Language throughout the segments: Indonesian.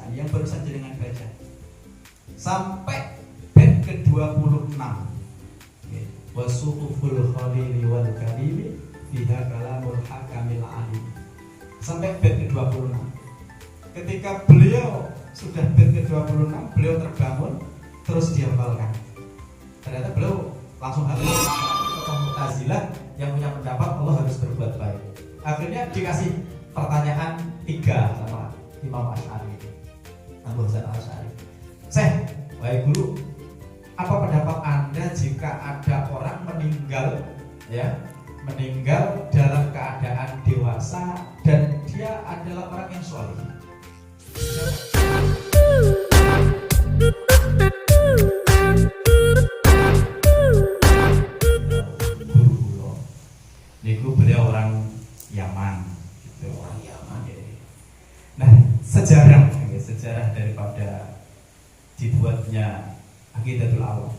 ihsan yang baru saja dengan baca sampai bait ke-26. Wasuhuful khalili wal kalimi fiha kalamul hakamil alim. Sampai bait ke-26. Ketika beliau sudah bait ke-26, beliau terbangun terus dihafalkan. Ternyata beliau langsung hafal. Mu'tazilah yang punya pendapat Allah harus berbuat baik. Akhirnya dikasih pertanyaan 3 sama Imam Asy'ari, Abu Hasan Asy'ari. Wahai guru, apa pendapat Anda jika ada orang meninggal dalam keadaan dewasa dan dia adalah orang yang soleh? Niku beliau orang Yaman, gitu, orang Yaman ya. Nah, sejarah daripada dibuatnya Aqidatul Awam.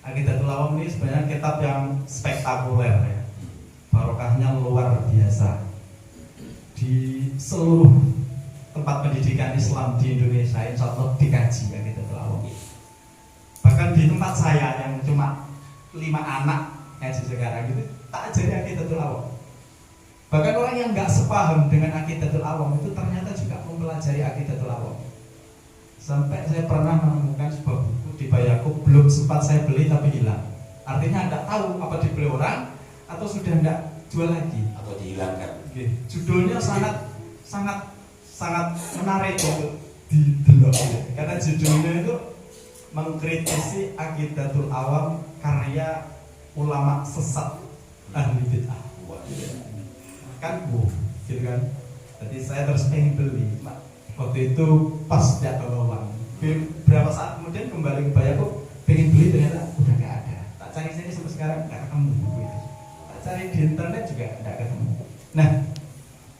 Aqidatul Awam ini sebenarnya kitab yang spektakuler ya. Barokahnya luar biasa. Di seluruh tempat pendidikan Islam di Indonesia insya Allah dikaji Aqidatul Awam. Bahkan di tempat saya yang cuma 5 anak ngaji sekarang gitu, tak ajari Aqidatul Awam. Bahkan orang yang nggak sepaham dengan Aqidatul Awam itu ternyata juga mempelajari Aqidatul Awam. Sampai saya pernah menemukan sebuah buku di Bayakub, belum sempat saya beli tapi hilang. Artinya tidak tahu apa dibeli orang atau sudah tidak jual lagi atau dihilangkan. Judulnya sangat menarik untuk didelok karena judulnya itu mengkritisi Aqidatul Awam karya ulama sesat ahli bid'ah. Gitu kan. Jadi saya terus pengen beli. Waktu itu pas tidak ada uang. Berapa saat kemudian kembali ke Bayakub, pengen beli ternyata udah nggak ada. Tak cari sini sampai sekarang nggak ketemu buku itu. Tak cari di internet juga nggak ketemu. Nah,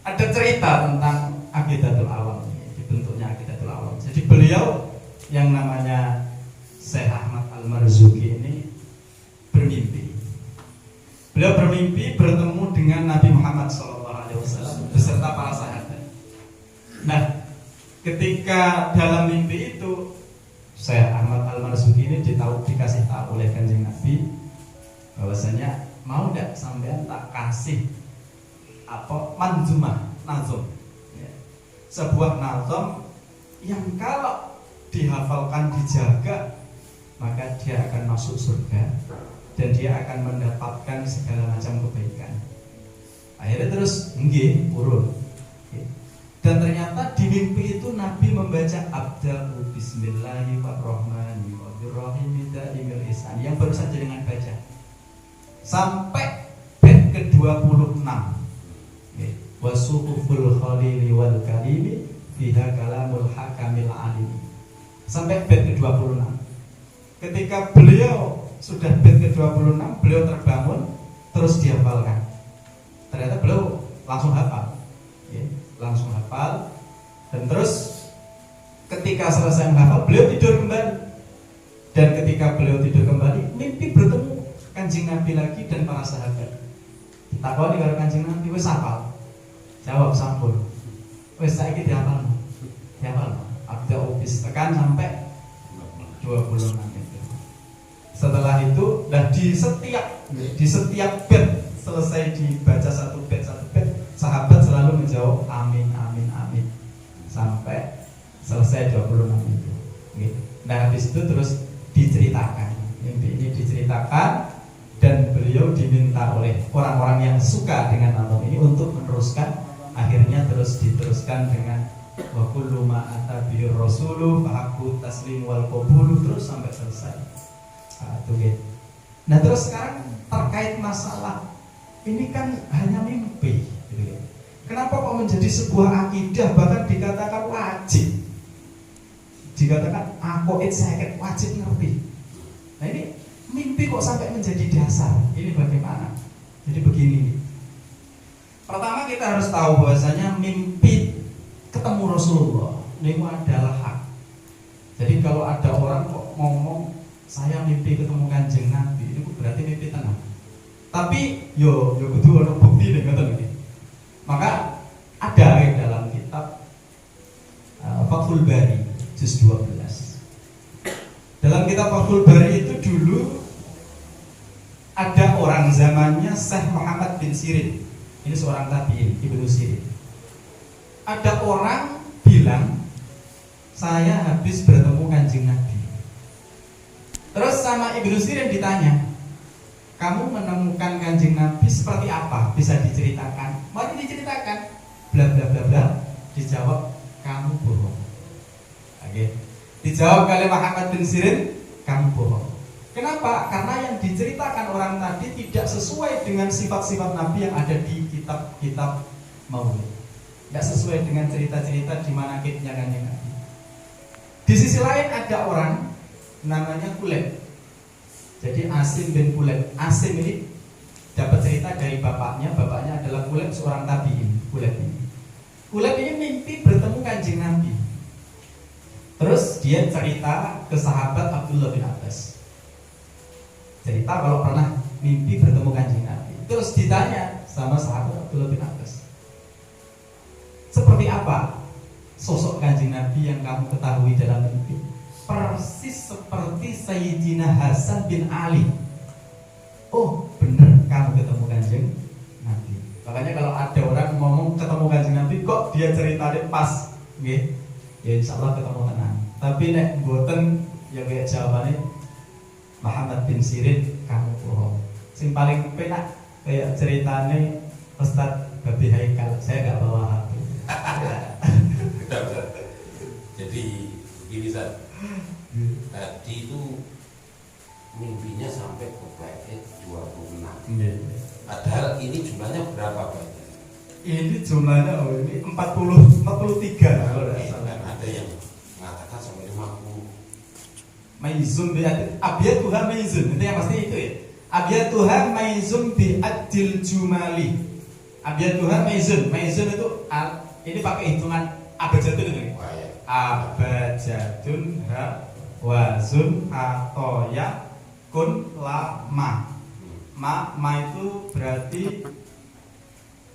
ada cerita tentang Aqidatul Awam, dibentuknya Aqidatul Awam. Jadi beliau yang namanya Syekh Ahmad Al-Marzuki ini bermimpi. Beliau bermimpi bertemu dengan Nabi Muhammad SAW beserta para sahabat. Nah, ketika dalam mimpi itu Syekh Ahmad Al-Marzuki ini dikasih tahu oleh Kanjeng Nabi bahwasanya mau tidak sampean tak kasih manzumah, nazom ya. Sebuah nazom yang kalau dihafalkan, dijaga, maka dia akan masuk surga dan dia akan mendapatkan segala macam kebaikan. Akhirnya terus nggih urun. Dan ternyata di mimpi itu Nabi membaca Abda'u Bismillahirrahmanirrahim Da'imil Ihsan yang baru saja dengan baca sampai bait ke-26. Wasuhuful khalili wal kalimi fiha kalamul hakamil alim. Sampai bait ke-26. Ketika beliau sudah bait ke-26, beliau terbangun terus dihafalkan. Ternyata beliau langsung hafal. Langsung hafal dan terus ketika selesai menghafal beliau tidur kembali. Dan ketika beliau tidur kembali mimpi bertemu Kanjeng Nabi lagi dan para sahabat. Ditakoni karo Kanjeng Nabi, wis hafal? Jawab sampun. Wis saiki dihafal. Dihafal. Abda'u bis tekan sampai 26 itu. Setelah itu di setiap bait selesai dibaca satu bait sahabat selalu menjawab amin amin amin sampai selesai 26 itu. Nah, habis itu terus diceritakan. Mimpi ini diceritakan dan beliau diminta oleh orang-orang yang suka dengan nazom ini untuk meneruskan. Akhirnya terus diteruskan dengan wa kullu ma ata bihi rasulu fa haqqu taslim wal qabul terus sampai selesai. Nah, terus sekarang terkait masalah ini kan hanya mimpi. Kenapa kok menjadi sebuah akidah bahkan dikatakan wajib? Dikatakan aqaid saya wajib ngerti. Nah, ini mimpi kok sampai menjadi dasar? Ini bagaimana? Jadi begini. Pertama kita harus tahu bahwasanya mimpi ketemu Rasulullah ini adalah hak. Jadi kalau ada orang kok ngomong saya mimpi ketemu Kanjeng Nabi, itu berarti mimpi tenang. Tapi yo kudu ono bukti nek ngoten iki. Maka ada dalam kitab kitab Fathul Bari juz 12. Dalam kitab Fathul Bari itu dulu ada orang zamannya Syekh Muhammad bin Sirin. Ini seorang tabi'in, Ibnu Sirin. Ada orang bilang, saya habis bertemu Kanjeng Nabi. Terus sama Ibnu Sirin ditanya, kamu menemukan Kanjeng Nabi seperti apa? Bisa diceritakan? Mari diceritakan. Bla bla bla bla. Dijawab, kamu bohong. Oke. Dijawab oleh Muhammad bin Sirin, kamu bohong. Kenapa? Karena yang diceritakan orang tadi tidak sesuai dengan sifat-sifat Nabi yang ada di kitab-kitab Maulid. Tidak sesuai dengan cerita-cerita di manaqibnya Kanjeng Nabi. Di sisi lain ada orang namanya Kulayb. Jadi Asim bin Kulayb. Asim ini dapat cerita dari bapaknya. Bapaknya adalah Kulayb, seorang tabi'in. Kulayb ini mimpi bertemu Kanjeng Nabi. Terus dia cerita ke sahabat Abdullah bin Abbas. Cerita kalau pernah mimpi bertemu Kanjeng Nabi. Terus ditanya sama sahabat Abdullah bin Abbas, seperti apa sosok Kanjeng Nabi yang kamu ketahui dalam mimpi? Persis seperti Sayyidina Hasan bin Ali. Oh bener, kamu ketemu Kanjeng Nabi. Makanya kalau ada orang ngomong ketemu Kanjeng Nabi, kok dia ceritanya pas, ya insya Allah ketemu tenang. Tapi nek mboten ya kayak jawabannya Muhammad bin Sirin, kamu bohong. Sing paling penak kayak ceritane Ustaz Babi Haikal, saya gak bawa HP. Jadi begini Ustaz, tadi itu mimpinya sampai ke bait 26. Padahal ini jumlahnya berapa Pak? Ini jumlahnya ini 43 kalau ada yang mengatakan sampai 50. Maizun bi abiyatuha maizun, itu yang pasti itu ya. Abiyatuha maizun bi adil jumali. Abiyatuha maizun. Maizun itu ini pakai hitungan abjadun itu. Abjadun ha wazun atoya kun la ma. Ma itu berarti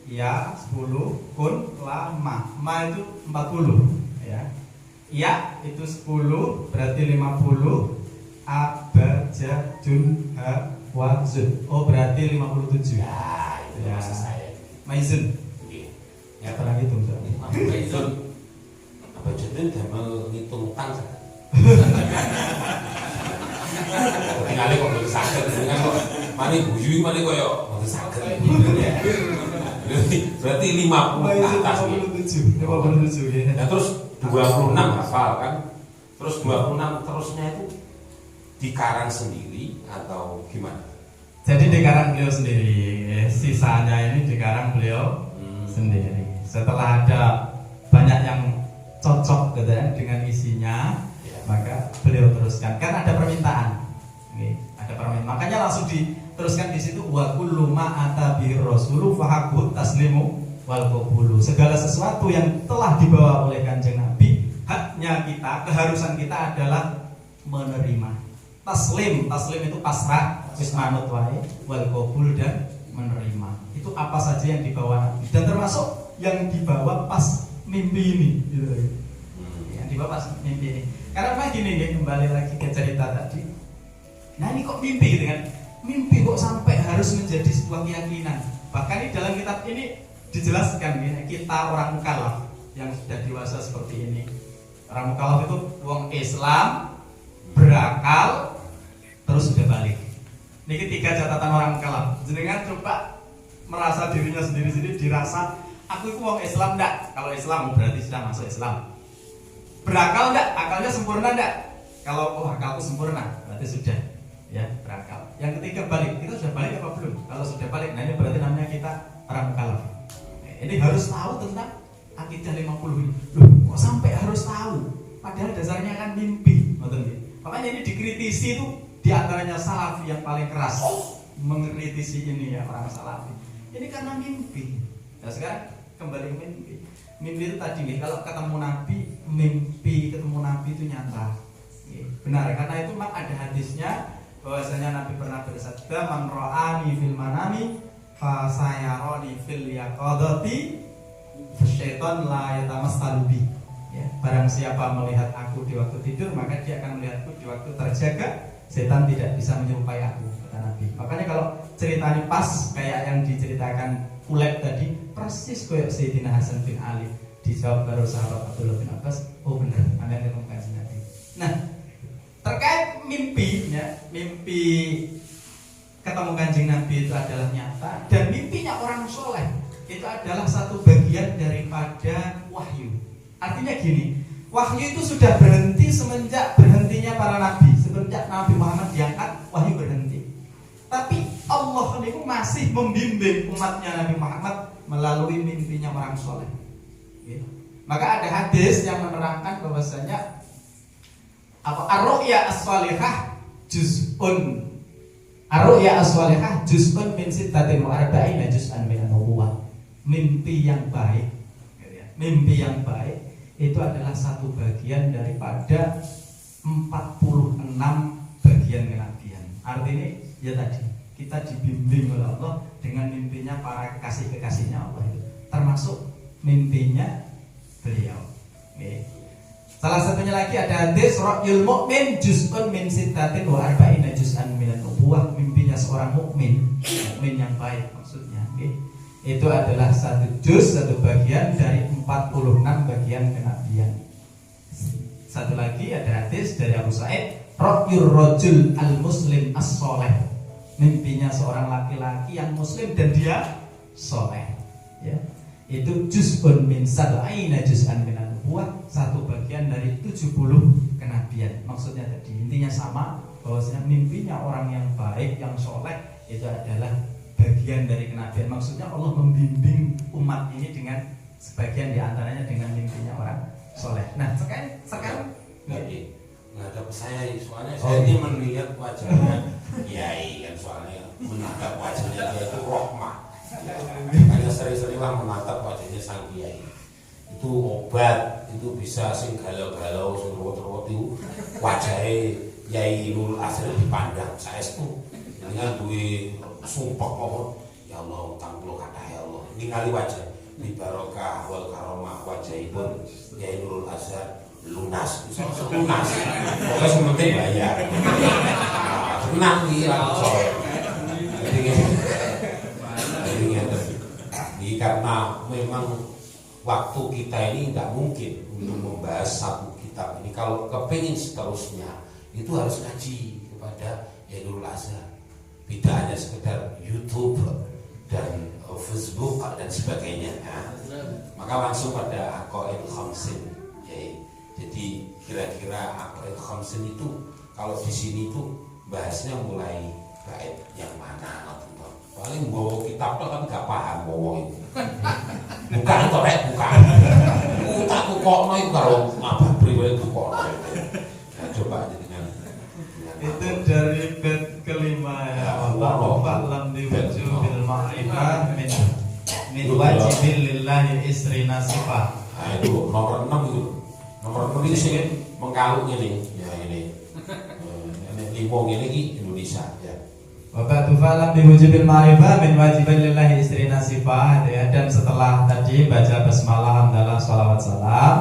ya 10, kun la ma itu 40 ya. Ya itu 10 berarti 50. Abjadun ha wazun. Oh berarti 57. Ya itu ya. Maksud saya. Maizun. Ya terang hitung. Maizun. Abjadun damel ngitung utang saja. Tinggalnya kok belum sakit, kan kok mani buyu mani koyo belum sakit. Berarti 50 ke atas nih. 57 ya. Ya terus 26 hafal kan. Terus 26 terusnya itu dikarang sendiri atau gimana? Jadi dikarang beliau sendiri. Sisanya ini dikarang beliau sendiri. Setelah ada banyak yang cocok gitu ya, dengan isinya, maka beliau teruskan. Kan ada permintaan. Ada permintaan. Makanya langsung diteruskan di situ wa kullu ma ata bihi rasulu fahaqut taslimu wal qabulu. Segala sesuatu yang telah dibawa oleh Kanjeng Nabi, haknya kita, keharusan kita adalah menerima. Taslim itu pasrah, wis manut wae, wal qabul dan menerima. Itu apa saja yang dibawa Nabi dan termasuk yang dibawa pas mimpi ini gitu. Yang dibawa pas mimpi ini. Karena memang gini ya, kembali lagi ke cerita tadi. Nah ini kok mimpi gitu kan? Mimpi kok sampai harus menjadi sebuah keyakinan. Bahkan di dalam kitab ini dijelaskan ya, kita orang mukallaf yang sudah dewasa seperti ini. Orang mukallaf itu wong Islam berakal terus sudah balik. Ini ketiga catatan orang mukallaf. Jenengan coba merasa dirinya sendiri-sendiri dirasa aku itu wong Islam enggak? Kalau Islam berarti sudah masuk Islam. Berakal enggak? Akalnya sempurna enggak? Kalau akalku sempurna berarti sudah ya berakal. Yang ketiga balik. Kita sudah balik apa belum? Kalau sudah balik, nah ini berarti namanya kita orang mukallaf. Ini harus tahu tentang akidah 50 ini. Loh, kok sampai harus tahu? Padahal dasarnya kan mimpi. Makanya ini dikritisi itu diantaranya Salafi yang paling keras mengkritisi ini ya orang Salafi. Ini karena mimpi. Nah sekarang kembali ke mimpi. Mimpi itu tadi nih, kalau ketemu Nabi, mimpi ketemu Nabi itu nyata. Benar, karena itu memang ada hadisnya bahwasanya Nabi pernah bersabda, man ra'ani fil manami fa sayarani fil yaqadati fasyaitan la yatamassalu bi. Ya, barang siapa melihat aku di waktu tidur, maka dia akan melihatku di waktu terjaga. Setan tidak bisa menyerupai aku, kata Nabi. Makanya kalau ceritanya pas kayak yang diceritakan Kuleb tadi, persis kayak Sayyidina Hasan bin Ali. Dijawab baru sahabat Abdullah bin Abbas, oh benar, Anda ketemu kanjeng Nabi. Nah, terkait mimpi, ya, mimpi ketemu kanjeng Nabi itu adalah nyata, dan mimpinya orang soleh itu adalah satu bagian daripada wahyu. Artinya gini, wahyu itu sudah berhenti semenjak berhentinya para nabi. Semenjak Nabi Muhammad diangkat, wahyu berhenti. Tapi Allah itu masih membimbing umatnya Nabi Muhammad melalui mimpinya orang soleh. Maka ada hadis yang menerangkan bahwasanya ar-ru'ya as-salihah juz'un min sittatin wa arba'ina juz'an min an-nubuwah. Mimpi yang baik itu adalah satu bagian daripada 46 bagian kenabian. Artinya ya tadi kita dibimbing oleh Allah dengan mimpinya para kekasih-kekasihnya Allah itu, termasuk mimpinya beliau. Salah satunya lagi ada hadis ra'yul mu'min juz'un min sittatin wa arba'ina juz'an min an-nubuwah. Mimpinya seorang mukmin yang baik maksudnya. Itu adalah satu juz, satu bagian dari 46 bagian kenabian. Satu lagi ada hadis dari Abu Sa'id, ra'yur rajul al-muslim as-soleh. Mimpinya seorang laki-laki yang muslim dan dia soleh, ya. Itu juz'un min sab'ina juz'an min an-nubuwah, satu bagian dari 70 kenabian. Maksudnya tadi intinya sama, bahwasanya mimpinya orang yang baik, yang soleh itu adalah bagian dari kenabian. Maksudnya Allah membimbing umat ini dengan sebagian diantaranya dengan mimpinya orang soleh. Nah sekarang nggak ada saya, soalnya saya ini melihat wajahnya Kiai kan, soalnya menatap wajahnya dia itu rohmah. Hanya sering-seringlah menatap wajahnya sang Kiai. Itu obat, itu bisa sing galau-galau, sing ruwet-ruwet itu wajahnya Kiai Nurul Azhar dipandang. Saya itu dengan duit sumpah kok, ya Allah, tampil kata ya Allah, ningali wajah di barokah wal karomah wajahipun Kiai Nurul Azhar lunas, lunas, pokoknya sementing bayar, senang dia soal, jadi karena memang waktu kita ini nggak mungkin untuk membahas satu kitab ini. Kalau kepingin seterusnya itu harus ngaji kepada Kiai Nurul Azhar. Tidak hanya sekedar YouTube dan Facebook dan sebagainya. Maka langsung pada Aqaid Khamsin. Jadi kira-kira Aqaid Khamsin itu kalau di sini itu bahasnya mulai bait yang mana? Paling bawa kitab kan nggak paham bawa itu. Bukan korek, bukan. Aku kok itu kalau apa pribadi itu kok. Nah, coba dengan itu dari bait kelima ya Allah. Fa'lam bi wujubil ma'rifah min wajibil lillahi isri nasifah. Nah itu nomor 6 itu. Nomor 6 itu sih mengkalung ini. Ya ini. Ini limong ini Indonesia ya. Bapak fa'lam bi wujubil ma'rifah min wajibil lillahi isri nasifah ya. Dan setelah tadi baca basmalah, hamdalah, sholawat, salam,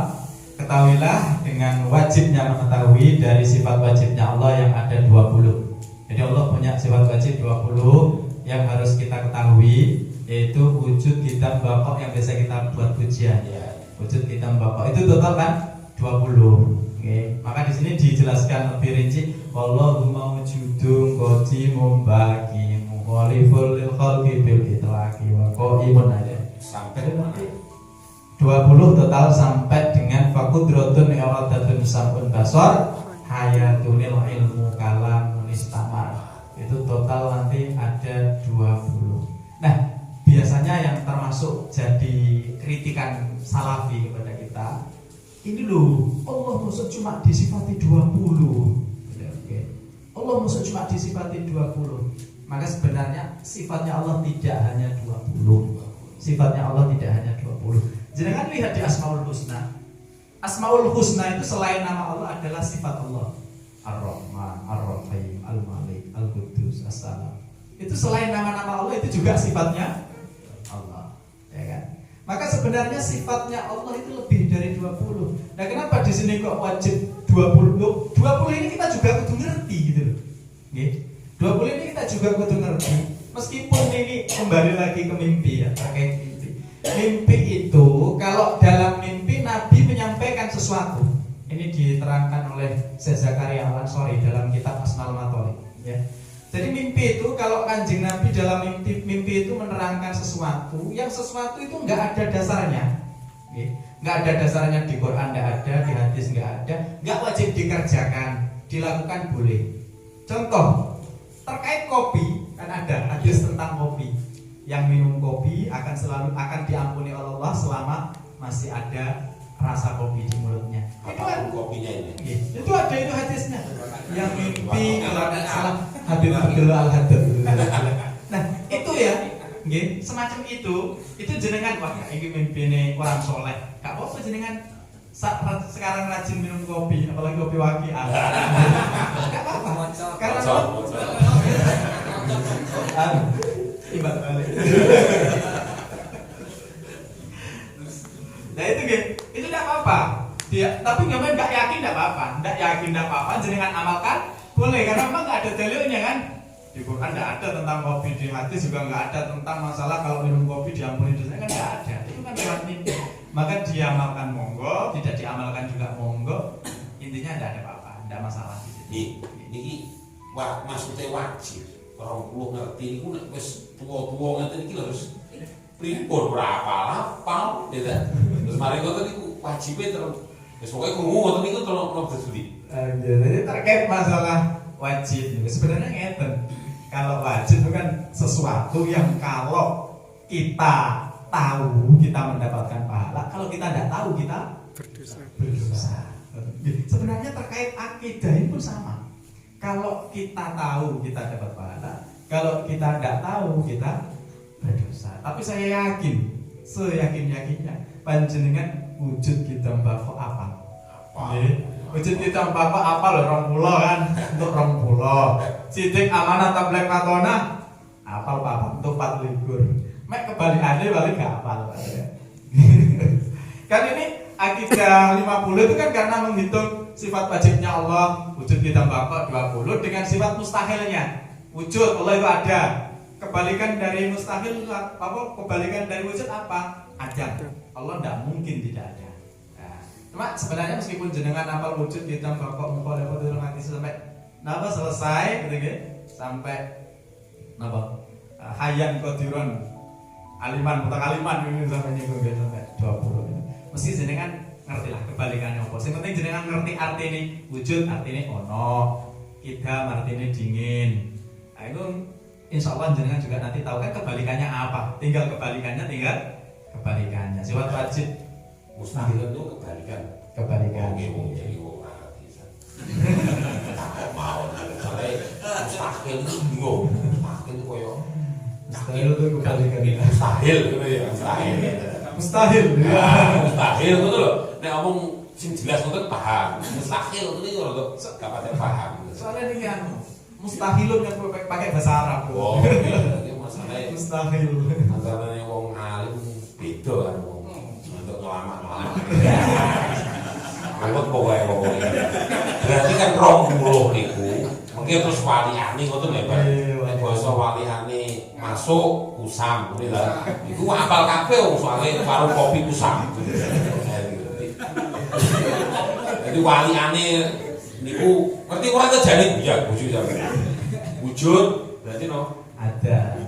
ketahuilah dengan wajibnya mengetahui dari sifat wajibnya Allah yang ada 20. Jadi Allah punya sifat wajib 20 yang harus kita ketahui, yaitu wujud, kitam, baqo yang biasa kita buat pujian ya. Wujud, kitam, baqo itu total kan 20. Okay. Maka di sini dijelaskan lebih rinci, Allahumma wujudun qadimun baqi mukhaliful lil khalqi bil itlaqi wa qaimun aja. Sampai nanti 20 total sampai dengan faqudratun iradatun sabun basar hayatunil ilmu kalam istamar. Itu total nanti ada 20. Nah, biasanya yang termasuk jadi kritikan salafi kepada kita, ini loh, Allah maksud cuma disifati 20. Allah maksud cuma disifati 20. Maka sebenarnya sifatnya Allah tidak hanya 20. Sifatnya Allah tidak hanya 20. Jangan lihat di Asmaul Husna. Asmaul Husna itu selain nama Allah adalah sifat Allah. Ar-Rahman, Ar-Rahim, Al-Malik, Al-Quddus, As-Salam. Itu selain nama-nama Allah itu juga sifatnya Allah, ya kan? Maka sebenarnya sifatnya Allah itu lebih dari 20. Nah, kenapa di sini kok wajib 20? 20 ini kita juga kudu ngerti gitu loh. Nggih. 20 ini kita juga kudu ngerti. Meskipun ini kembali lagi ke mimpi ya, terkait mimpi. Mimpi itu kalau dalam mimpi Nabi menyampaikan sesuatu. Ini diterangkan oleh Syekh Zakaria Al-Ansori dalam kitab Asmaul Matalib ya. Jadi mimpi itu kalau Kanjeng Nabi dalam mimpi itu menerangkan sesuatu, yang sesuatu itu nggak ada dasarnya, nggak ada dasarnya di Quran, nggak ada di hadis, nggak ada, nggak wajib dikerjakan, dilakukan boleh. Contoh terkait kopi kan ada hadis tentang kopi, yang minum kopi akan diampuni oleh Allah selama masih ada rasa kopi di mulutnya. Itu kopinya ini. Itu ada itu hadisnya. Yang mimpi kalau salah Habib Abdullah Al-Haddad. Nah, itu ya, nggih, semacam itu jenengan wah iki mimpine orang soleh. Gak apa-apa jenengan sekarang rajin minum kopi, apalagi kopi waki. Gak apa-apa. Karena ibarat balik. Nah itu gitu, itu tidak apa-apa. Dia, tapi nggak yakin tidak apa-apa, tidak yakin tidak apa-apa. Jenengan amalkan boleh karena memang nggak ada dalilnya kan. Di Quran tidak ada tentang kopi, di hadis juga nggak ada tentang masalah kalau minum kopi diampuni dosanya kan nggak ada. Itu kan lewat mimpi. Maka diamalkan monggo, tidak diamalkan juga monggo. Intinya tidak ada apa-apa, tidak masalah di situ. Ini maksudnya wajib. Orang perlu ngerti ini nek wis tuwa-tuwa ngeten iki harus pripun ora apal ya ta. Terus mari ngoten niku wajibe terus wis pokoke krungu ngoten niku tolong dadi. Jadi terkait masalah wajib sebenarnya ngeten. Kalau wajib itu kan sesuatu yang kalau kita tahu kita mendapatkan pahala, kalau kita tidak tahu kita berdosa. Sebenarnya terkait akidah itu pun sama. Kalau kita tahu kita dapat pahala, kalau kita tidak tahu kita berdosa. Tapi saya yakin, seyakin-yakinnya panjenengan wujud kita mbako apa? Wujud kita mbako apa loh? 20 kan? Untuk 20. Sidik amanah tablet matona apal apa? Untuk 4 Mek kebalikannya balik gak apal. Kan ini akidah 50 itu kan karena menghitung sifat wajibnya Allah, wujud kita mbako 20 dengan sifat mustahilnya. Wujud Allah itu ada. Kebalikan dari mustahil apa? Kebalikan dari wujud apa? Ada. Allah tidak mungkin tidak ada. Nah, cuma sebenarnya meskipun jenengan apal wujud kita mbako mukhalafah dalam hati sampai napa selesai gitu ya. Sampai napa? Hayyan qadiron aliman mutakaliman ini sampai nyinggung sampai 20 gitu. Mesti jenengan ngerti lah kebalikannya apa. Yang penting jenengan ngerti arti ini wujud, artinya ono, idam artinya dingin. Nah itu insya Allah jenengan juga nanti tahu kan kebalikannya apa. Tinggal kebalikannya. Sifat wajib mustahil itu kebalikan. Kebalikan. Jadi tak mau soalnya mustahil itu bingung. Mustahil itu koyo mustahil itu kebalikan. Mustahil gitu ya. Mustahil itu loh. Nek ngomong sing jelas ngoten paham. Mustahil itu nih kalau gak pada paham. Soalnya ini kan mustahilun yang pakai bahasa Arab. Oh, iya masalahnya mustahil. Antara wong alim beda kan wong untuk ngelama-ngelama. Angkut pokoknya. Berarti kan 20 niku. Mungkin terus waliane ngoten lho, Pak. Nek basa waliane masuk kusam ngene lho. Iku apal kabeh wong soalé warung kopi kusam. Jadi waliane niku ngerti ora terjadi ya bojo sampeyan. Wujud berarti no ada.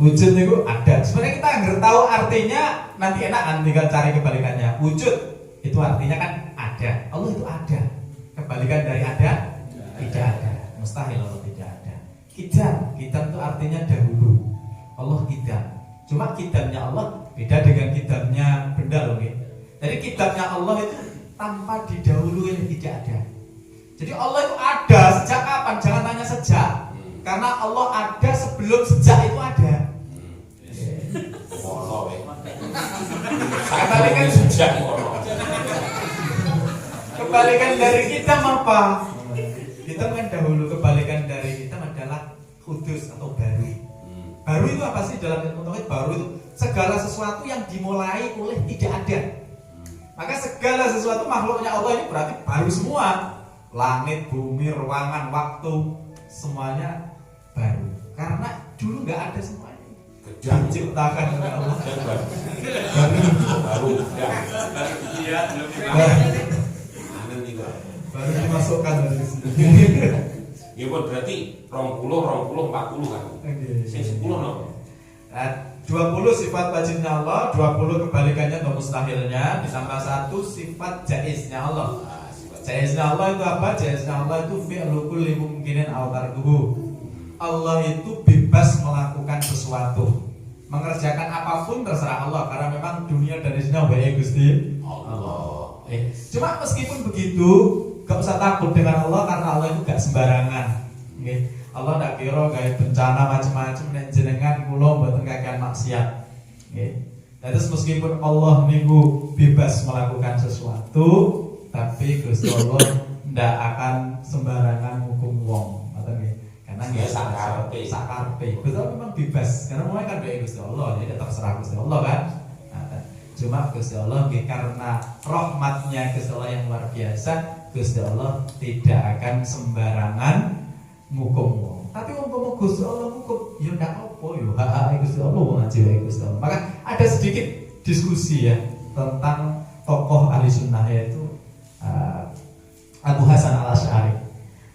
Wujud niku ada. Sebenarnya kita nggak tahu artinya nanti enak kan tinggal cari kebalikannya. Wujud itu artinya kan ada. Allah itu ada. Kebalikan dari ada tidak ada. Mustahil Allah tidak ada. Kidam itu artinya dahulu. Allah kidam. Cuma kidamnya Allah beda dengan kidamnya benda loh. Jadi kidamnya Allah itu tanpa didahului tidak ada. Jadi Allah itu ada sejak kapan? Jangan tanya sejak. Karena Allah ada sebelum sejak itu ada. Kebalikan sejak kebalikan dari kita apa? Kita kan dahulu, kebalikan dari kita adalah kudus atau baru. Baru Baru itu apa sih dalam ilmu tauhid? Baru itu segala sesuatu yang dimulai oleh tidak ada. Maka segala sesuatu makhluknya Allah ini berarti baru semua. Langit, bumi, ruangan, waktu, semuanya baru. Karena dulu nggak ada semuanya. Diciptakan oleh Allah. Baru. Iya, baru dimasukkan dari sini. Ya pun berarti 20, 40 kan. Sing 10 no. 20 sifat wajibnya Allah, 20 kebalikannya atau mustahilnya, ditambah 1 sifat jaiznya Allah. Jaiznya Allah itu apa? Jaiznya Allah itu fi'lu kulli mumkinin aw tarkuhu. Allah itu bebas melakukan sesuatu, mengerjakan apapun terserah Allah, karena memang dunia dan isinya wae Gusti Allah. Cuma meskipun begitu, gak usah takut dengan Allah karena Allah itu gak sembarangan. Allah ndak kira gawe bencana macam-macam nek jenengan kula mboten kakean maksiat. Terus meskipun Allah niku bebas melakukan sesuatu, tapi Gusti Allah ndak akan sembarangan hukum wong, ngoten nggih. Karena nggih sakarepe. Gusti Allah memang bebas, karena mulai kan dari Gusti Allah, jadi terserah Gusti Allah kan. Cuma Gusti Allah karena rahmatnya Gusti Allah yang luar biasa, Gusti Allah tidak akan sembarangan ngukum wong. Tapi umpama Gusti Allah ngukum, ya ndak apa ya, hak Gusti Allah wong aja wae Gusti Allah. Maka ada sedikit diskusi ya tentang tokoh ahli sunnah, yaitu Abu Hasan al-Asy'ari.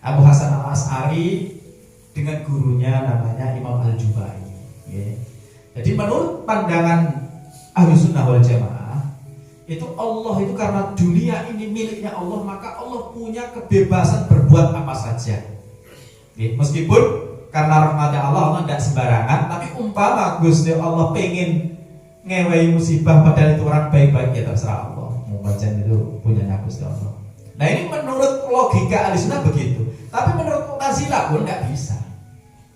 Abu Hasan al-Asy'ari dengan gurunya namanya Imam Al-Jubai. Jadi menurut pandangan ahli sunnah wal jamaah, itu Allah itu karena dunia ini miliknya Allah, maka Allah punya kebebasan berbuat apa saja. Meskipun karena rahmatnya Allah, Allah tidak sembarangan. Tapi umpama Gusti Allah pengen ngewehi musibah padahal itu orang baik-baik, ya terserah Allah. Mungkin itu punyanya Gusti Allah. Nah ini menurut logika ahli sunnah begitu. Tapi menurut Mu'tazilah pun tidak bisa.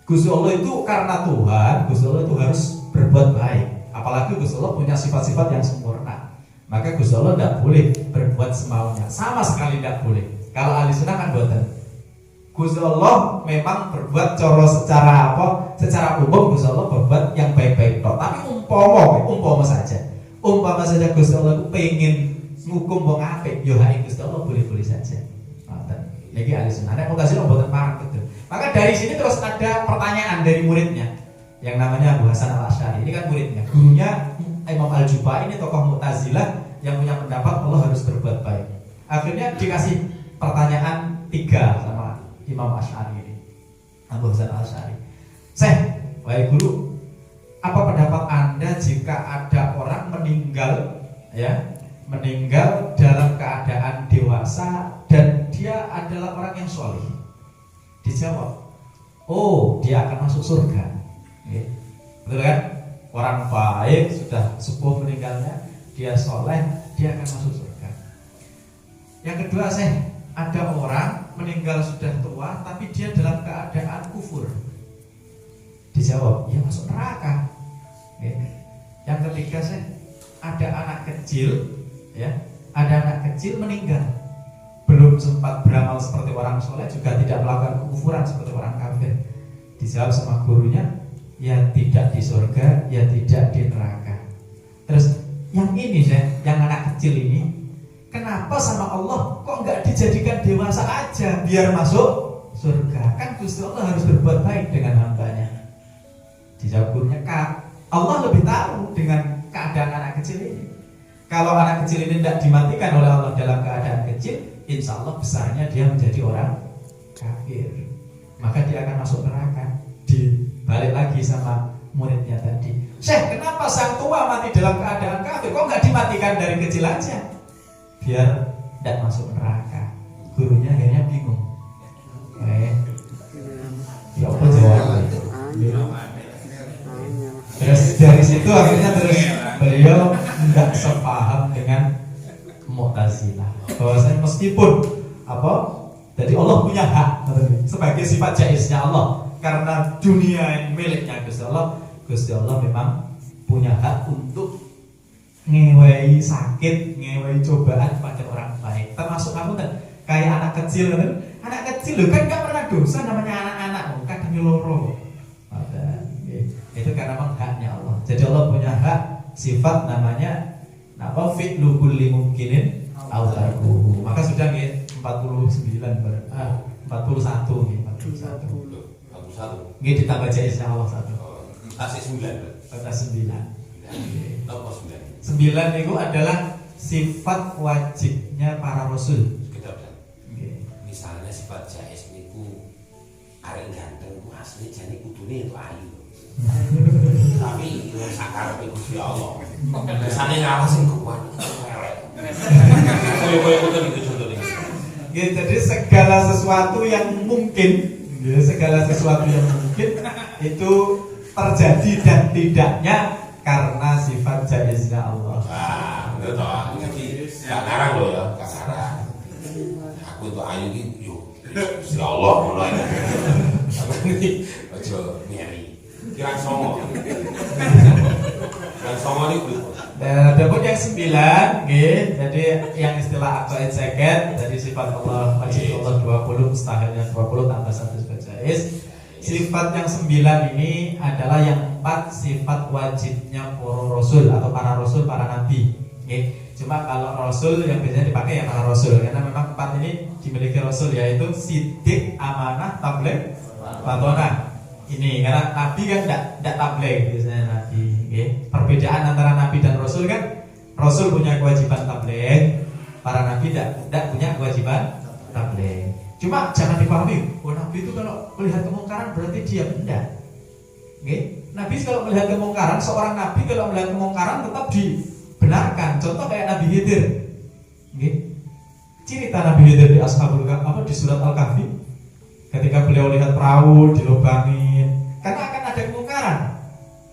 Gusti Allah itu karena Tuhan, Gusti Allah itu harus berbuat baik. Apalagi Gusti Allah punya sifat-sifat yang sempurna. Maka Gusti Allah tidak boleh berbuat semaunya, sama sekali tidak boleh. Kalau ahli sunnah kan buatan. Gusti Allah memang berbuat secara apa? Secara umum Gusti Allah berbuat yang baik-baik toh. Tapi umpama saja Gusti Allah itu pengen ngukum wong apik, yo hak Gusti Allah boleh-boleh saja. Ngoten. Niki ahli sunnah. Nek Mu'tazilah mboten parang betul. Maka dari sini terus ada pertanyaan dari muridnya yang namanya Abu Hasan al-Asy'ari. Ini kan muridnya, gurunya Imam Al-Jubai, ini tokoh Mu'tazilah yang punya pendapat Allah harus berbuat baik. Akhirnya dikasih pertanyaan 3 sama Imam Asy'ari ini, Abu Hasan al-Asy'ari. Syekh, wahai guru, apa pendapat Anda jika ada orang meninggal dalam keadaan dewasa dan dia adalah orang yang soleh? Dijawab, oh dia akan masuk surga. Betul kan? Orang baik sudah sepuh meninggalnya, dia soleh, dia akan masuk surga. Yang kedua, Syekh, ada orang meninggal sudah tua tapi dia dalam keadaan kufur. Dijawab, ya masuk neraka. Yang ketiga, Syekh, ada anak kecil meninggal, belum sempat beramal seperti orang soleh, juga tidak melakukan kekufuran seperti orang kafir. Dijawab sama gurunya, ya tidak di surga, ya tidak di neraka. Terus yang ini, Syekh, yang anak kecil ini, kenapa sama Allah kok nggak dijadikan dewasa aja biar masuk surga? Kan Gusti Allah harus berbuat baik dengan hambanya. Dijawab gurunya, Allah lebih tahu dengan keadaan anak kecil ini. Kalau anak kecil ini tidak dimatikan oleh Allah dalam keadaan kecil, insya Allah besarnya dia menjadi orang kafir, maka dia akan masuk neraka. Dibalik lagi sama muridnya tadi, Syekh, kenapa sang tua mati dalam keadaan kafir, kok nggak dimatikan dari kecil aja biar tidak masuk neraka? Gurunya akhirnya bingung. Ya apa jawabnya? Terus dari situ akhirnya beliau tidak sepaham dengan Mu'tazilah, bahwasanya meskipun jadi Allah punya hak sebagai sifat jaiznya Allah, karena dunia miliknya Gusti Allah. Gusti Allah memang punya hak untuk ngewehi sakit, ngewehi cobaan pada orang baik, termasuk kamu kan, kayak anak kecil kan? Anak kecil loh kan gak pernah dosa, namanya anak-anak, kadang loro. Itu karena karena memang haknya Allah. Jadi Allah punya hak sifat namanya fi'lu kulli mumkinin au tarkuhu. Maka sudah nggih 41 nggih ditambah jaiznya Allah satu. Tasih 9. Kata 9. Nomor 9. 9 itu adalah sifat wajibnya para rasul. Sekedar misalnya sifat jaiz niku arek ganteng ku asli jane kudune itu ayu. Tapi sakarepe Gusti Allah. Kesane ngalah sing kuat elek. Koyo ngoten iki contone. Jadi segala sesuatu yang mungkin, segala sesuatu yang mungkin itu terjadi dan tidaknya karena sifat jaiznya Allah. Wah, betul toh. Jadi gak ngarang loh ya, gak ngarang. Aku itu ayu iki yo Gusti Allah ngono ae. Sampeyan aja nyeri. Kirang songo. Kirang songo niku. Adapun yang 9, jadi yang istilah aqaid seket, dari sifat Allah wajib Allah 20, mustahilnya 20 tambah 1 sifat jaiz. Sifat yang 9 ini adalah yang 4 sifat wajibnya para rasul, para nabi. Cuma kalau rasul yang biasanya dipakai ya para rasul, karena memang 4 ini dimiliki rasul, yaitu sidik, amanah, tabligh, batonah. Ini karena nabi kan tidak tabligh biasanya nabi. Perbedaan antara nabi dan rasul kan, rasul punya kewajiban tabligh, para nabi tidak punya kewajiban tabligh. Cuma jangan dipahami, nabi itu kalau melihat kemungkaran berarti diam, enggak. Nabi kalau melihat kemungkaran, seorang nabi kalau melihat kemungkaran tetap dibenarkan. Contoh kayak Nabi Khidir. Cerita Nabi Khidir di Ashabul Kahfi, di surat Al-Kahfi, ketika beliau lihat perahu dilubangin, karena akan ada kemungkaran.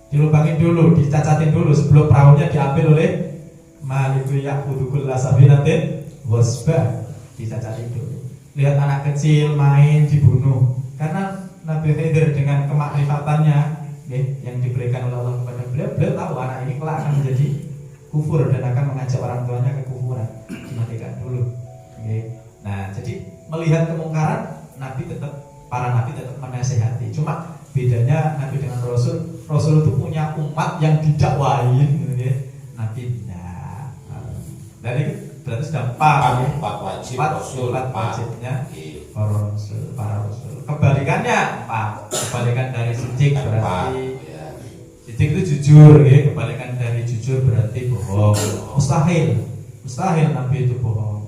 Dilubangin dulu, dicacatin dulu sebelum perahunya diambil oleh Malikul Ya'khudhu kulla safinatin wasba, dicacatin dulu. Lihat anak kecil main dibunuh, karena Nabi Khidir dengan kemakrifatannya yang diberikan oleh Allah kepada beliau tahu anak ini kelak akan menjadi kufur dan akan mengajak orang tuanya ke kufuran, dimatikan dulu. Nah, jadi melihat kemungkaran, para nabi tetap menasehati. Cuma bedanya nabi dengan rasul itu punya umat yang didakwain, nabi tidak. Dan itu berarti sudah 4 wajib rasul, 4 wajibnya para rasul. Kebalikannya 4. Kebalikan dari sidik berarti sidik itu jujur, kebalikan dari jujur berarti bohong. Mustahil nabi itu bohong.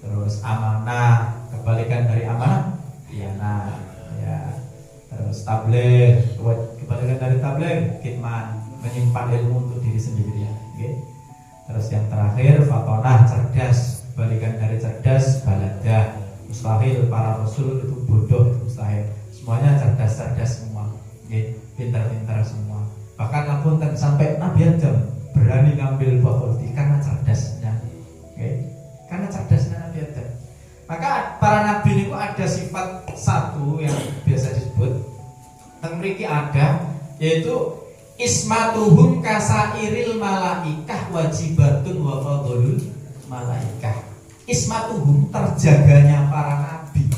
Terus amanah, kebalikan dari amanah khianat, Terus tabligh, kebalikan dari tabligh kitman, menyimpan ilmu untuk diri sendiri, Terus yang terakhir fatonah, cerdas, kebalikan dari cerdas baladah. Mustahil, para rasul itu bodoh, itu mustahil. Semuanya cerdas semua, pintar-pintar semua. Bahkan ampun sampai Nabi Adam berani ngambil buah roti karena cerdasnya, karena cerdasnya Nabi Adam. Maka para nabi itu ada sifat satu yang biasa disebut mriki ada, yaitu ismatuhum kasairil malaikah wajibatun wa fadlul malaikah. Ismatuhum, terjaganya para nabi,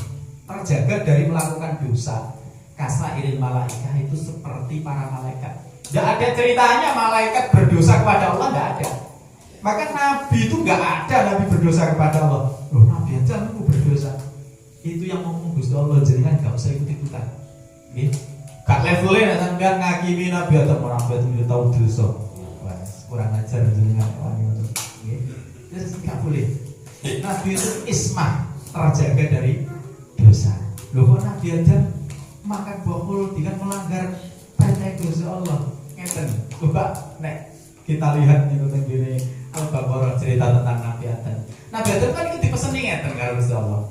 terjaga dari melakukan dosa. Kasairil malaikah itu seperti para malaikat. Tidak ada ceritanya malaikat berdosa kepada Allah, tidak ada. Maka nabi itu nggak ada nabi berdosa kepada Allah. Loh, nabi aja mau berdosa. Itu yang ngomong Gusti Allah, jenengan nggak usah ikut-ikutan. Gak levelnya sampean ngakimi nabi atau orang itu tahu dosa. Wah, kurang ajar jenengan orang itu. Jadi nggak boleh. Nabi itu ismah, terjaga dari dosa. Loh, kok nabi aja makan buah kulti kan melanggar perintah Gusti Allah. Ngeten. Coba nek kita lihat nih gini Al-Baqarah cerita tentang Nabi Adam. Nabi Adam kan itu dipeseni ngeten karo Gusti Allah.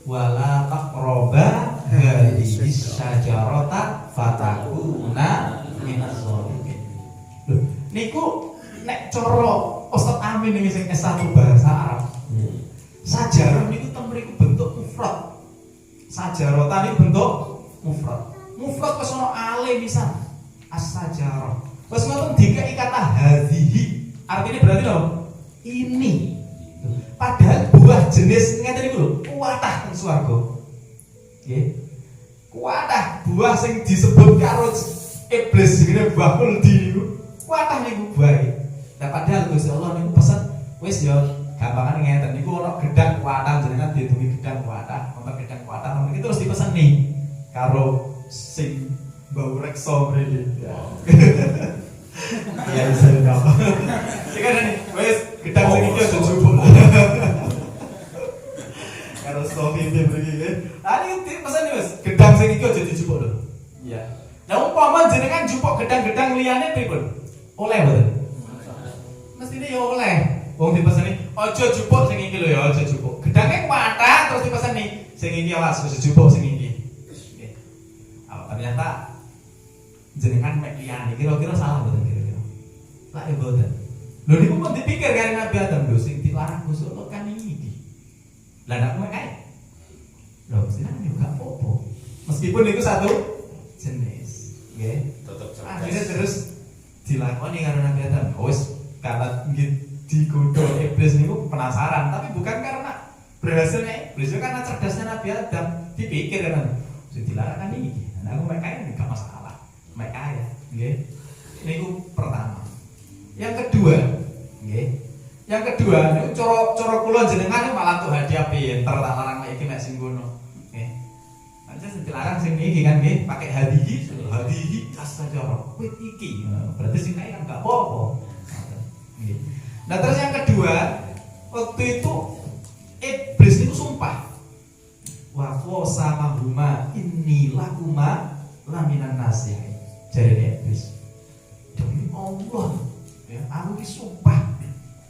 Wala taqraba hadhihi syajarata fatakuna minas zalimin. Lho, niku nek cara Ustaz Amin iki sing S1 bahasa Arab. Sajarah niku temriku bentuk mufrad. Sajaratan niku bentuk mufrad. Mufrad wis ana ale pisan. As-sajarah. Wis ngoten dikai kata hadhihi. Artinya berarti lho ini. Padahal buah jenis ngeten niku lho, kuwatah teng swarga. Nggih. Kuwatah buah sing disebut karo iblis jenenge buah kuldi niku kuatah niku buahe. Nah padahal Gusti Allah niku pesen wis ya gampangan ngeten niku ana gedang kuatah jenengan dihitungi gedang kuatah, nomor gedang kuatah nomor iki terus dipeseni karo sing bau reksa mrene. Ya iso ndak. Sekarang wis gedang sing iki aja jupuk. Karo Sofi mriki. Ah iki pesen wis gedang sing iki aja dijupuk lho. Iya. Nah umpama jenengan jupuk gedang-gedang liyane pripun? Oleh mboten? Mestine ya oleh. Wong dipeseni aja jupuk sing iki lho ya, aja jupuk. Gedange kuatah terus dipeseni sing iki awas aja jupuk sing iki. Nggih. Ternyata jenengan mek liyane kira-kira salah mboten kira-kira? Lah mboten. Lho niku pun dipikir karo Nabi Adam lho sing dilarang Gusti Allah kan iki. Lah nek mek kae. Lho jenengan yo gak apa-apa. Meskipun niku satu jenis, nggih. Tetep cerdas. Akhirnya terus dilakoni karo Nabi Adam. Wis karena digoda iblis niku penasaran, tapi bukan karena berhasilnya iblis, karena cerdasnya Nabi Adam. Dipikir kan, sing dilarang kan iki. Nah aku mek kae gak masalah. Mek kae, nggih. Niku pertama. Yang kedua, nggih. Yang kedua niku cara kula jenengan malah tuh hadiah pinter tak larang mek iki mek sing ngono. Nggih. Aja sing dilarang sing iki kan nggih, pakai hadihi kas cara. Wit iki. Berarti sing kae kan gak apa-apa. Nggih. Nah terus yang kedua, waktu itu iblis itu sumpah. Wa qasama huma inni lakuma laminan nasihin. Jadi iblis. Demi Allah, ya, aku iki sumpah.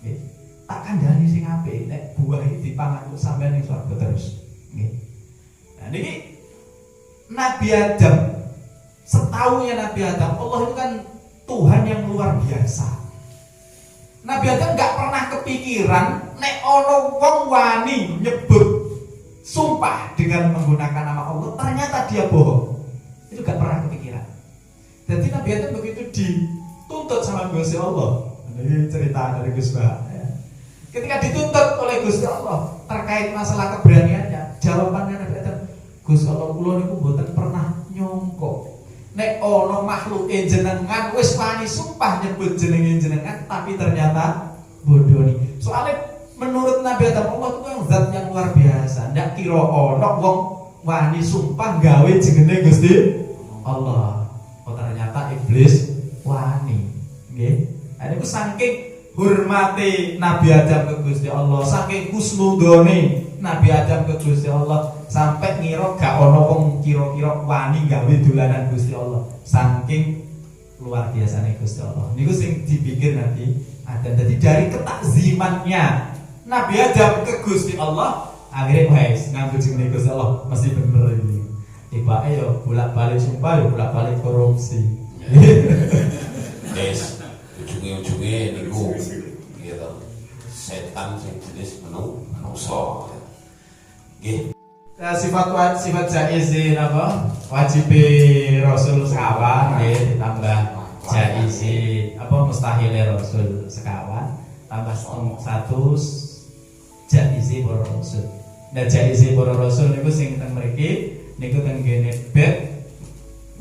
Nggih. Tak kandhani sing apik nek buah iki dipangan kok sampeyan ning swarga terus. Nggih. Nah niki Nabi Adam, setahunya Nabi Adam, Allah itu kan Tuhan yang luar biasa. Nabi Adam gak pernah kepikiran nek ono wong wani nyebut sumpah dengan menggunakan nama Allah, ternyata dia bohong. Itu gak pernah kepikiran. Jadi Nabi Adam begitu dituntut sama Gusti Allah. Ini cerita dari Gus Bah. Ketika dituntut oleh Gusti Allah terkait masalah keberaniannya, jawabannya Nabi Adam, Gusti Allah kula niku mboten pernah nyongko nek ana makhluke jenengan wis wani sumpah nyebut jenenge jenengan tapi ternyata bodoni. Soalnya menurut Nabi Adam Allah itu yang zat yang luar biasa. Ndak kira ana wong wani sumpah gawe jenenge Gusti Allah. Oh ternyata iblis wani. Nggih. Niku saking hormati Nabi Adam ke Gusti Allah, saking husnudone Nabi Adam ke Gusti Allah, sampai ngira gak ono wong kira-kira wani gawe dolanan Gusti Allah. Saking luar biasane Gusti Allah. Niku sing dipikir Nabi Adam. Jadi dari ketakzimannya Nabi Adam ke Gusti Allah, akhirnya wes nganggo jenenge Gusti Allah mesti bener iki. Tibake yo bolak-balik sumpah, yo bolak-balik korupsi. Guys, ujung-ujungnya niku gitu. Setan sing jenis menungso. Nggih. Sifat jaizi apa? Wajib Rasul sekawan nggih ditambah jaizi apa mustahil Rasul sekawan tambah satu jaizi para Rasul. Nah jaizi para Rasul niku sing teng mriki niku teng kene bab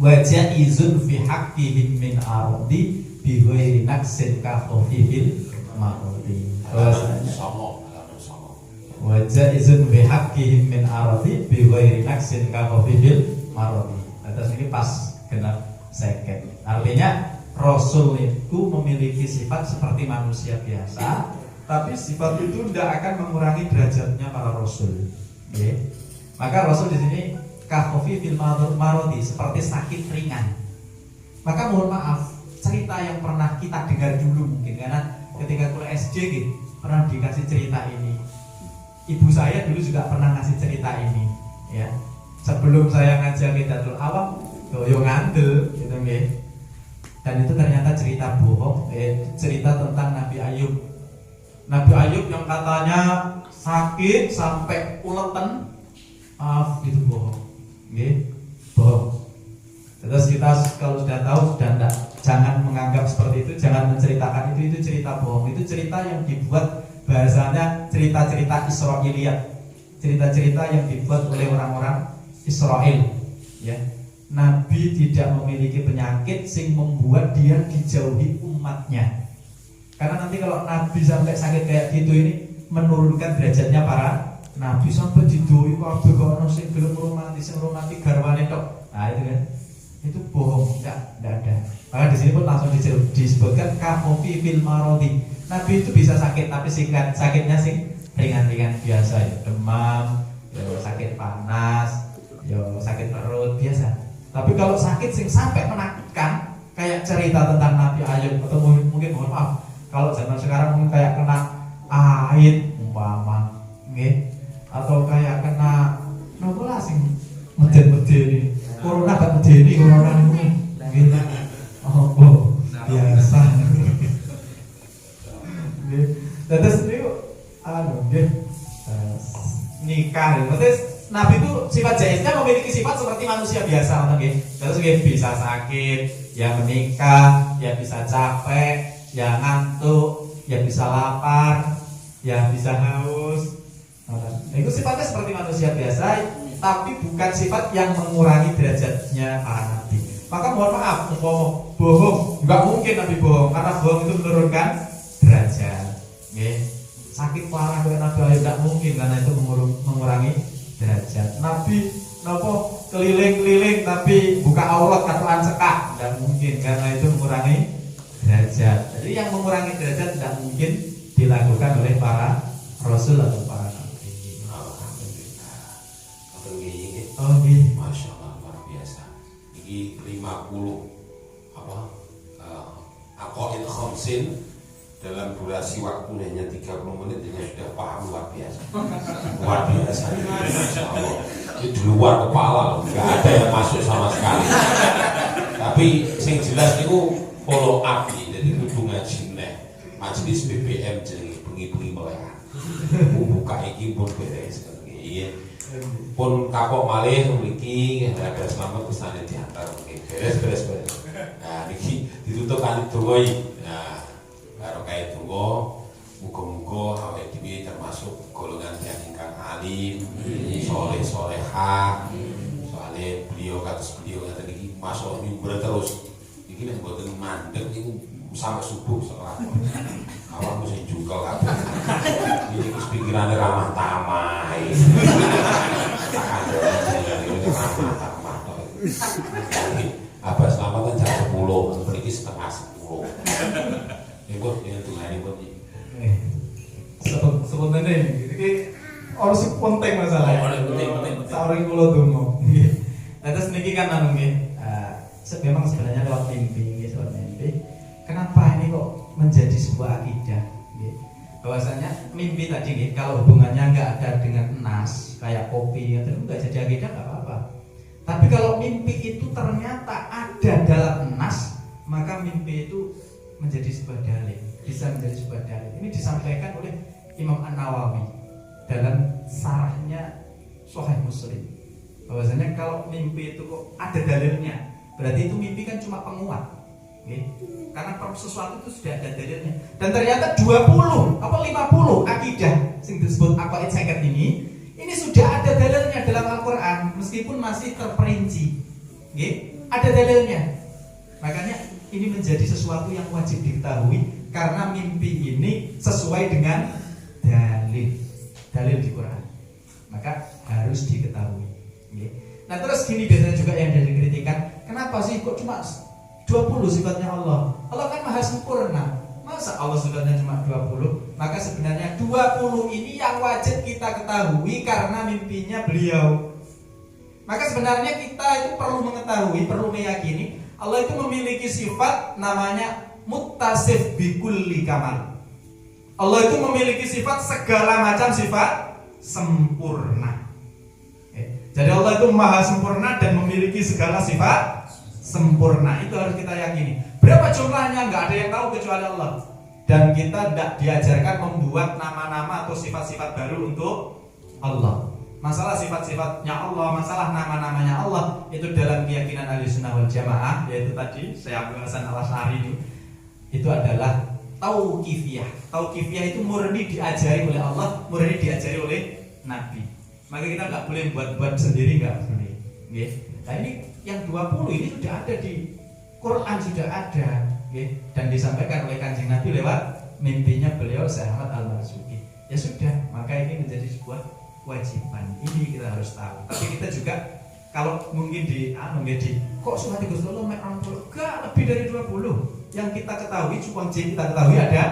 wa jaizun fi haqqihim min ardi bi ghairi naqsin ka khafifil marudi. Sama. Wa jaizun bi haqqihim min ardi bi ghairi naqsin ka khafifil marudi. Atas ini pas genap seket. Artinya Rasul itu memiliki sifat seperti manusia biasa, tapi sifat itu tidak akan mengurangi derajatnya para Rasul. Okay. Maka Rasul di sini kahofifil marodi seperti sakit ringan. Maka mohon maaf, cerita yang pernah kita dengar dulu mungkin karena ketika kuliah SD gitu, pernah dikasih cerita ini. Ibu saya dulu juga pernah ngasih cerita ini, ya. Sebelum saya ngajar Hidayatul Awam, yo ngandel gitu nggih. Dan itu ternyata cerita bohong, cerita tentang Nabi Ayub. Nabi Ayub yang katanya sakit sampai uletan, maaf itu bohong, nggih, bohong. Terus kita kalau sudah tahu sudah enggak, jangan menganggap seperti itu, jangan menceritakan itu cerita bohong. Itu cerita yang dibuat bahasanya cerita-cerita Israiliyat, cerita-cerita yang dibuat oleh orang-orang Israel, ya. Nabi tidak memiliki penyakit sing membuat dia dijauhi umatnya. Karena nanti kalau Nabi sampai sakit kayak gitu ini menurunkan derajatnya para Nabi sampai didoi kabeh kok ono sing gelem ngrumati garwane tok. Nah itu kan. Itu bohong, enggak ada. Maka di sini pun langsung disebutkan kafofi fil marodi. Nabi itu bisa sakit tapi sakitnya sing ringan-ringan biasa ya. Demam, ya sakit panas, ya sakit perut biasa. Tapi kalau sakit sing sampai menakutkan kayak cerita tentang Nabi Ayub atau mungkin mohon maaf kalau zaman sekarang mungkin kayak kena aid umpama nggih atau kayak kena nopo lah sing meden-medeni corona gak medeni corona niku nggih oh biasa nggih terus niku nggih nikah maksudnya Nabi itu sifat jaiznya memiliki sifat seperti manusia biasa, okay? Terus bisa sakit, ya menikah, ya bisa capek, ya ngantuk, ya bisa lapar, ya bisa haus. Itu sifatnya seperti manusia biasa, tapi bukan sifat yang mengurangi derajatnya para nabi. Maka mohon maaf, bohong, nggak mungkin Nabi bohong, karena bohong itu menurunkan derajat. Okay? Sakit parah kayak Nabi Ayub nggak mungkin karena itu mengurangi derajat. Nabi nopo keliling-keliling tapi buka aurat atau cekak tidak mungkin karena itu mengurangi derajat. Jadi yang mengurangi derajat tidak mungkin dilakukan oleh para rasul atau para nabi. Alhamdulillah. Oh gitu. Masya Allah luar biasa. Ini 50 aqaid khamsin dalam durasi waktu hanya 30 menit ini sudah paham luar biasa. Luar biasa ini, Masya Allah. Ini di luar kepala loh, nggak ada yang masuk sama sekali. Tapi yang jelas itu follow up nih, jadi kudu ngaji nih. Majelis BBM jadi bengi-bengi melehan. Buka iki pun beres iya. Pun kapok malih memiliki ada selamat kesana diantar. Beres. Nah, niki ditutup kali donga iki. Nah, karo kae donga muga-muga awake dhewe termasuk golongan yang ingkang alim, soleh-solehah. Soale beliau ngaten iki masuk nyumber terus. Iki nek mboten mandeg niku sampai subuh setelah awak mesti jungkel kabeh. Iki wis pikirane ramah tamah. Tak ada ini ramah tamah. Apa selamat kan jam 10, mriki setengah 10. Ibu, ini Tuhan ibu. Sebenarnya ini harus penting masalahnya. Penting. Sauri kulo dongo. Nah terus niki kan anu nggih. Memang sebenarnya kalau mimpi, kenapa ini kok menjadi sebuah akidah? Bahwasanya mimpi tadi nih, kalau hubungannya nggak ada dengan nas kayak kopi, itu nggak jadi akidah nggak apa-apa. Tapi kalau mimpi itu ternyata ada dalam nas, maka mimpi itu menjadi sebuah dalil, bisa menjadi sebuah dalil. Ini disampaikan oleh Imam An-Nawawi dalam sarahnya Sahih Muslim. Bahwasanya kalau mimpi itu kok ada dalilnya, berarti itu mimpi kan cuma penguat. Okay? Karena sesuatu itu sudah ada dalilnya. Dan ternyata 20 apa 50 akidah yang disebut aqaid 50 ini sudah ada dalilnya dalam Al-Qur'an meskipun masih terperinci. Okay? Ada dalilnya. Makanya ini menjadi sesuatu yang wajib diketahui karena mimpi ini sesuai dengan dalil di Quran. Maka harus diketahui. Okay? Nah terus gini biasanya juga yang dikritikan, kenapa sih kok cuma 20 sifatnya Allah? Allah kan maha sempurna. Masa Allah sifatnya cuma 20? Maka sebenarnya 20 ini yang wajib kita ketahui karena mimpinya beliau. Maka sebenarnya kita itu perlu mengetahui, perlu meyakini Allah itu memiliki sifat namanya muttasif bikulli kamal. Allah itu memiliki sifat segala macam sifat sempurna. Jadi Allah itu maha sempurna dan memiliki segala sifat sempurna. Itu harus kita yakini. Berapa jumlahnya nggak ada yang tahu kecuali Allah. Dan kita tidak diajarkan membuat nama-nama atau sifat-sifat baru untuk Allah. Masalah sifat-sifatnya Allah, masalah nama-namanya Allah, itu dalam keyakinan Ahlussunnah wal Jamaah, yaitu tadi saya Abdul Hasan Al-Asy'ari itu adalah tauqifiyah. Tauqifiyah itu murni diajari oleh Allah, murni diajari oleh Nabi. Maka kita nggak boleh buat-buat sendiri, nggak boleh. Okay? Nah ini yang 20 ini sudah ada di Quran, sudah ada, okay? Dan disampaikan oleh Kanjeng Nabi lewat mimpinya beliau Syekh Ahmad Al-Marzuki. Ya sudah, maka ini menjadi sebuah kewajiban. Ini kita harus tahu. Tapi kita juga kalau mungkin kok surat Gusti Allah mek 20, enggak, lebih dari 20. Yang kita ketahui, cuma kita ketahui ada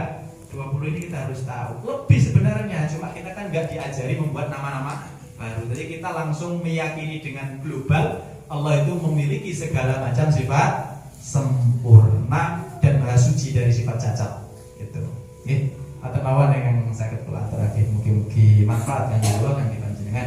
20 ini kita harus tahu. Lebih sebenarnya, cuma kita kan enggak diajari membuat nama-nama baru. Jadi kita langsung meyakini dengan global Allah itu memiliki segala macam sifat sempurna dan maha suci dari sifat cacat. Gitu. Nggih. Atau lawan yang sakit kula terakhir mugi-mugi manfaat kan Allah kan dipanjenengan.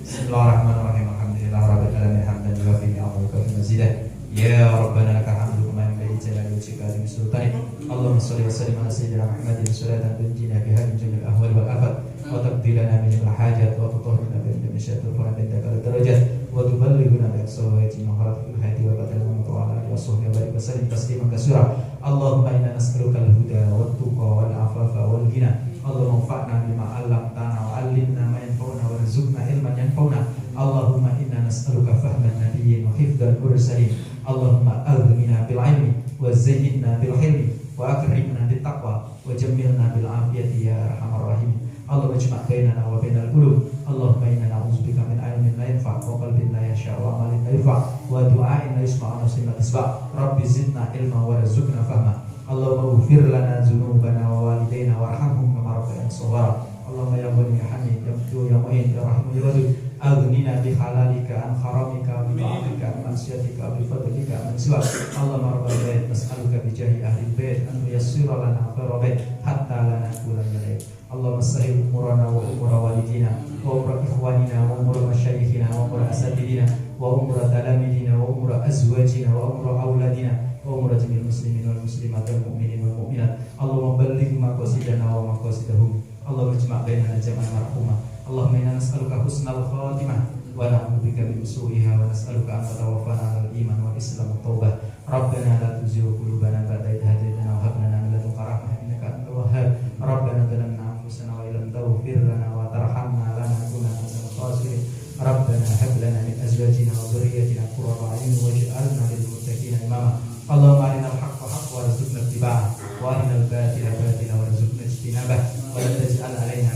Bismillahirrahmanirrahim. Alhamdulillahirabbil alamin hamdan wa fi ni'amika fi mazidah. Ya Rabbana lakal hamdu kama yanbaghi li jalali wajhika wa sultanik. Allahumma shalli wa sallim ala sayyidina Muhammadin salatan tunjina biha min jami'il ahwal wal afat wa taqbilana min al hajat wa tutahhiruna min syaitanir rajim wa darajat wa tuballighuna bi aqsawati maharatil hadi wa badal wa ala alihi wa sahbihi wa barik wa sallim tasliman katsira. Allahumma inna nas'aluka al-huda wat tuqa wal afafa wal ghina. Allahumma anfa'na bima 'allamtana wa 'allimna ma yanfa'una warzuqna ilman yanfa'una. Allahumma inna nas'aluka fahman nabiyyin wa hifdzal mursalin. Allahumma aghnina bil 'ilmi wa zayyinna bil hilmi wa akrimna bit taqwa wa jammilna bil 'afiyati ya arhamar rahim. Allahumma ijma' bainana wa bainal qulub. Allahumma inna na'udzubika min 'ilmin la yanfa' wa qalbin la yakhsha' wa 'amalin la yarfa' wa du'a'in la yusma' wa nafsin la tasba'. Rabbi zidna ilma warzuqna fahma. Allahumma ighfir lana dzunubana wa walidayna warhamhum kama rabbayana shaghira. Allahumma ya Ghani ya Hamid ya Mu'in ya Mu'in ya Rahim ya Wadud. Aghnina bi halalika an haramika bi ta'atika an maksiatika bi fadlika an siwa. Allahumma rabbal bait nas'aluka bi jahi ahli bait an tuyassira lana khairal bait hatta la nakula yalaik. Allahumma sahhil umurana wa umura walidina wa umura ikhwanina wa umura masyayikhina wa umura asatidina wa umura talamidina wa umura azwajina wa umura auladina wa umura jamil muslimin wal muslimat wal mu'minin wal mu'minat. Allahumma balligh maqasidana wa maqasidahum. Allahumma ijma' bainana jam'an marhuma. Allahumma inna nas'aluka husnal khatimah wa na'udzubika min su'iha wa nas'aluka an tatawaffana 'alal iman wal islam wa taubah. Rabbana la tuzigh qulubana ba'da idh hadaytana wa hab lana min ladunka rahmah innaka antal wahhab. Rabbana zalamna anfusana wa illam taghfir lana wa tarhamna lanakunanna minal khasirin. Rabbana hab lana min azwajina wa dhurriyyatina qurrata a'yun waj'alna lil muttaqina imama. Allahumma arinal haqqa haqqan warzuqna ittiba'ah wa arinal batila batila warzuqna ijtinabah wa la taj'al 'alaina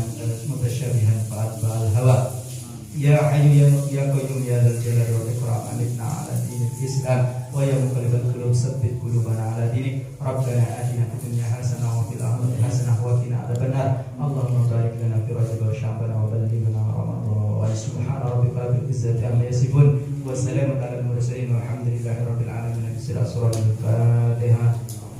mutasyabihan fa'atba'al hawa. Ya Hayyu ya Qayyum ya Dzal Jalali wal Ikram amitna 'ala dinil Islam wa ya muqallibal qulub tsabbit qulubana 'ala dinik. Rabbana atina fid dunya hasanah wa fil akhirati hasanah wa qina adzabannar. Allahumma barik lana fi Rajab wa Sya'ban wa ballighna Ramadan. Wa subhana rabbika rabbil izzati amma yasifun wa salamun 'alal mursalin walhamdulillahi rabbil alamin. Surah Al-Fatiha.